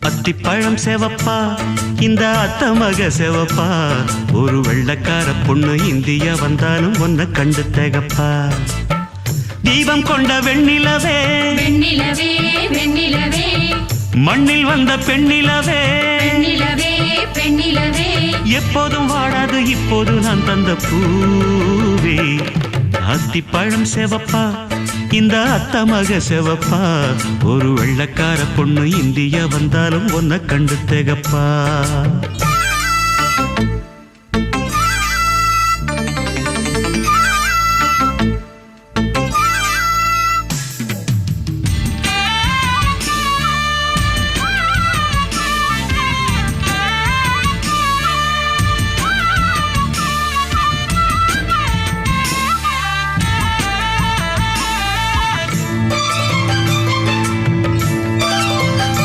அத்திப்பழம் செவப்பா இந்த அத்தமக செவப்பா ஒரு வெள்ளக்கார பொண்ணு இந்தியா வந்தாலும் ஒன்ன கண்டு திகப்பா தீபம் கொண்ட வெண்ணிலவே வெண்ணிலவே வெண்ணிலவே மண்ணில் வந்த பெண்ணிலவே பெண்ணிலவே பெண்ணிலவே எப்போதும் வாடாது இப்போது நான் தந்த பூவே அத்திப்பழம் செவப்பா இந்த அத்தமக செவப்பா ஒரு வெள்ளக்கார பொண்ணு இந்தியா வந்தாலும் ஒன்ன கண்டு திகப்பா